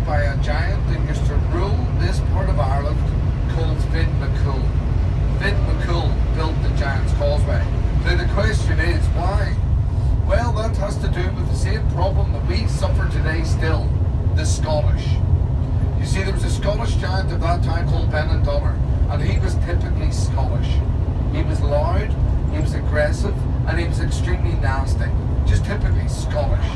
by a giant that used to rule this part of Ireland called Finn McCool. Finn McCool built the Giants Causeway. Now the question is, why? Well, that has to do with the same problem that we suffer today still, the Scottish. You see, there was a Scottish giant at that time called Benandonner, and he was typically Scottish. He was loud, he was aggressive, and he was extremely nasty. Just typically Scottish.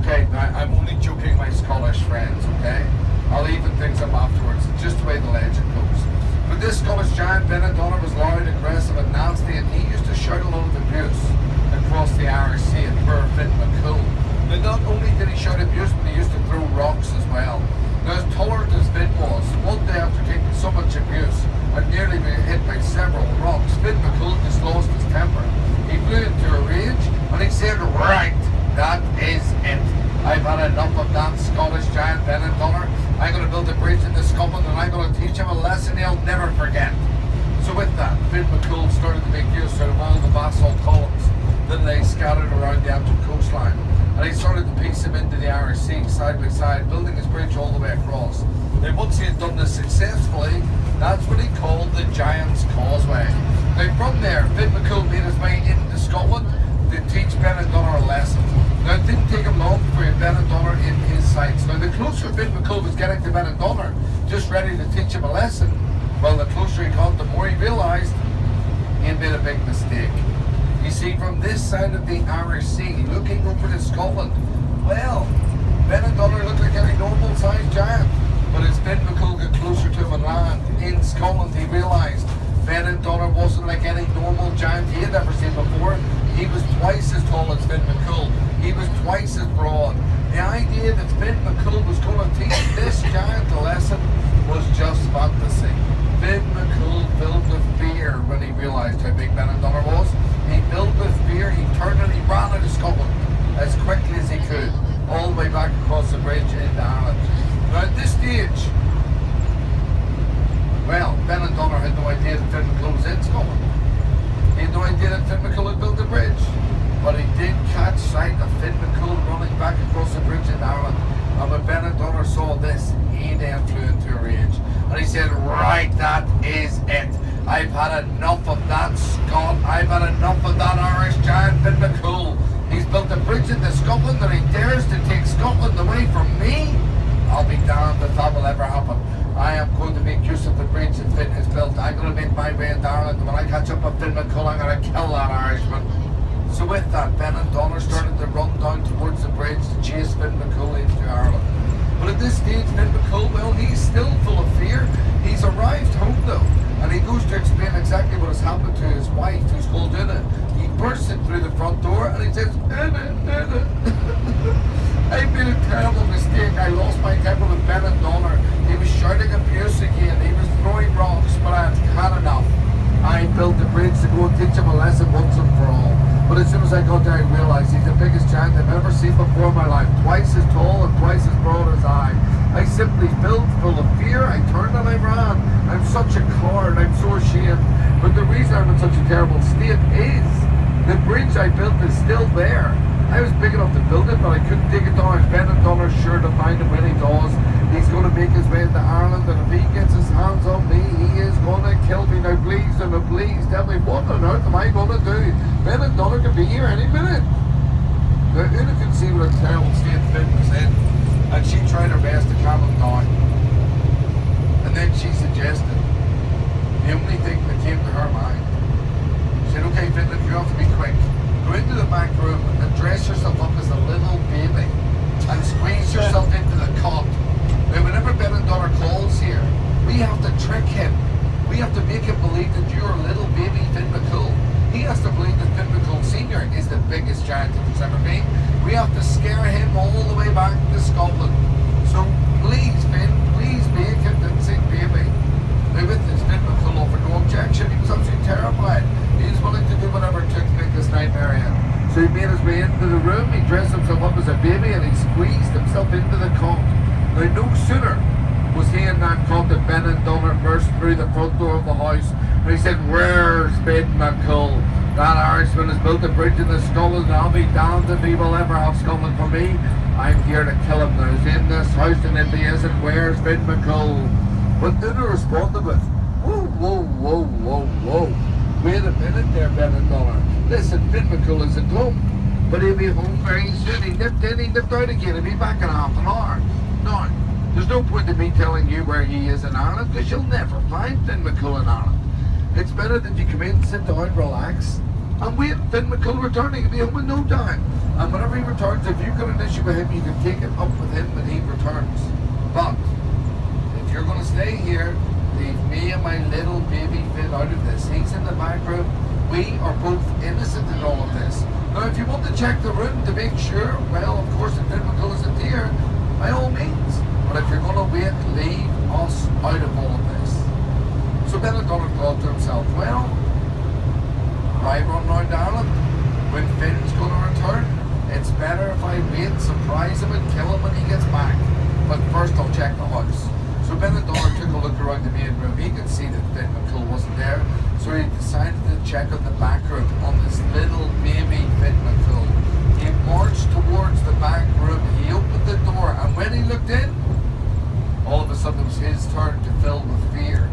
Okay, now I'm only joking, my Scottish friends, okay? I'll even things up afterwards. It's just the way the legend goes. But this Scottish giant, Benandonner, was loud, aggressive, and nasty, and he used to shout a lot of abuse across the Irish Sea at poor Finn McCool. Now, not only did he shout abuse, but he used to throw rocks as well. Now, as tolerant as Finn was, one day after taking so much abuse and nearly being hit by several rocks, Finn McCool just lost his temper. He flew into a rage and he said, "Right, that is it. I've had enough of that Scottish giant Benandonner. I'm going to build a bridge into Scotland and I'm going to teach him a lesson he'll never forget." So with that, Finn McCool started to make use out of all the basalt columns that lay scattered around the Antrim coastline. And he started to piece them into the Irish Sea, side by side, building his bridge all the way across. Now, once he had done this successfully, that's what he called the Giants Causeway. Now, from there, Finn McCool made his way into Scotland to teach Benandonner a lesson. Now, it didn't take him long before he had Benandonner in his sights. Now, the closer Finn McCool was getting to Benandonner, just ready to teach him a lesson, well, the closer he got, the more he realised he had made a big mistake. You see, from this side of the Irish Sea, looking over to Scotland, well, Benandonner looked like any normal-sized giant. But as Finn McCool got closer to him and land in Scotland, he realised Benandonner wasn't like any normal giant he had ever seen before. He was twice as tall as Finn McCool. He was twice as broad. The idea that Finn McCool was going to teach this giant a lesson was just fantasy. Finn McCool filled with fear when he realised how big Benandonner was. He filled with fear, he turned and he ran out of Scotland as quickly as he could, all the way back across the bridge into Ireland. Now at this stage, well, Benandonner had no idea that Finn McCool was in Scotland. He had no idea that Finn McCool had built a bridge. But he did catch sight of Finn McCool running back across the bridge in Ireland. And when Benandonner saw this, he then flew into a rage. And he said, "Right, that is it. I've had enough of that Scot. I've had enough of that Irish giant Finn McCool. He's built a bridge into Scotland and he dares to take Scotland away from me. I'll be damned if that will ever happen. I am going to make use of the bridge that Finn has built. I'm going to make my way into Ireland. And when I catch up with Finn McCool, I'm going to kill that Irishman." So with that, Benandonner started to run down towards the bridge to chase Finn McCool into Ireland. But at this stage, Finn McCool, well, he's still full of fear. He's arrived home though, and he goes to explain exactly what has happened to his wife, who's called Una. He bursts in through the front door and he says, Una, I made a terrible mistake. I lost my temper with Benandonner. He was shouting abuse again. He was throwing rocks, but I had enough. I built a bridge to go and teach him a lesson once and for all. But as soon as I got there, I realised he's the biggest giant I've ever seen before in my life. Twice as tall and twice as broad as I. I simply filled full of fear. I turned and I ran. I'm such a coward. I'm so ashamed. But the reason I'm in such a terrible state is the bridge I built is still there. I was big enough to build it, but I couldn't take it down. Benandonner's sure to find him when he does. He's going to make his way into Ireland, and if he gets his hands on me, he is going to kill me. Now please, please tell me, what on earth am I going to do? Benandonner could be here any minute. Now Una could see what a terrible state Finn was in, and she tried her best to calm him down. And then she suggested the only thing that came to her mind. She said, "Okay, Finn, you have to be quick. Go into the back room and dress yourself up as a little baby and squeeze yourself into the cot. Now, whenever Benandonner calls here, we have to trick him. We have to make him believe that you're a little baby Finn McCool. He has to believe that Finn McCool Sr. is the biggest giant that there's ever been. We have to scare him all the way back to Scotland. So please, Finn, please be a convincing baby." Now with this, Finn McCool offered no objection. He was absolutely terrified. He was willing to do whatever it took to make this nightmare end. So he made his way into the room, he dressed himself up as a baby, and he squeezed himself into the cot. Now no sooner was he in that cot that Benandonner burst through the front door of the house, and he said, "Where's Finn McCool? That Irishman has built a bridge in the Scotland, and I'll be damned if he will ever have Scotland for me. I'm here to kill him. Now he's in this house, and if he isn't, where's Finn McCool? But Una responded with, whoa, whoa, whoa, whoa, whoa. Wait a minute there, Ben and Dollar. Listen, Finn McCool is at home, but he'll be home very soon. He nipped in, he nipped out again. He'll be back in half an hour. Now, there's no point in me telling you where he is in Ireland, because you'll never find Finn McCool in Ireland. It's better that you come in, sit down, relax, and wait. Finn McCool returning. He'll be home in no time. And whenever he returns, if you've got an issue with him, you can take it up with him when he returns. But if you're going to stay here, leave me and my little baby Finn out of this. He's in the back room. We are both innocent in all of this. Now, if you want to check the room to make sure, well, of course, if Finn McCool isn't here, by all means. But if you're going to wait, leave us out of all of this. So Ben O'Donnell thought to himself, well, I run round Ireland when Finn's going to return. It's better if I wait, surprise him and kill him when he gets back. But first I'll check the house. So Ben O'Donnell took a look around the main room. He could see that Finn McCool wasn't there. So he decided to check on the back room on this little baby Finn McCool. He marched towards the back room. He opened the door, and when he looked in, all of a sudden it was his turn to fill with fear.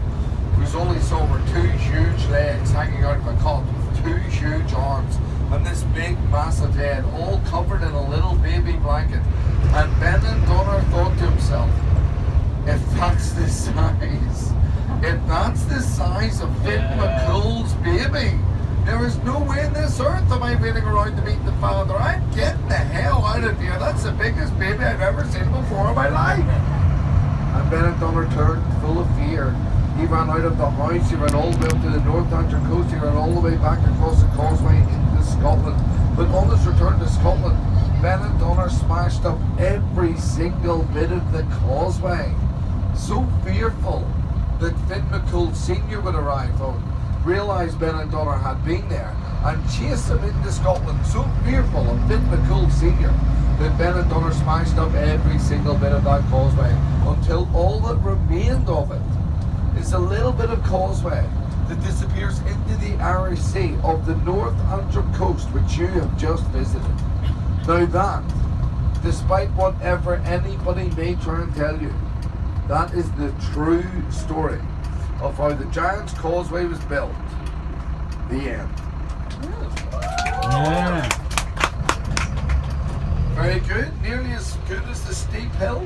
Because all he saw were two huge legs hanging out of a cot with two huge arms and this big massive head all covered in a little baby blanket. And Ben and Donner thought to himself, if that's the size of Finn McCool's baby, there is no way in this earth am I waiting around to meet the father. I'm getting the hell out of here. That's the biggest baby I've ever seen before in my life. And Ben and Donner turned full of fear. He ran out of the house, he ran all the way up to the Northampton coast, he ran all the way back across the Causeway into Scotland. But on his return to Scotland, Ben and Donner smashed up every single bit of the Causeway. So fearful that Finn McCool Sr. would arrive home, realised Ben and Donner had been there, and chased him into Scotland. So fearful of Finn McCool Sr. that Ben and Donner smashed up every single bit of that Causeway until all that remained of it is a little bit of causeway that disappears into the Irish Sea of the Northampton coast, which you have just visited. Now that, despite whatever anybody may try and tell you, that is the true story of how the Giants Causeway was built. The end. Yeah. Very good. Nearly as good as the steep hill.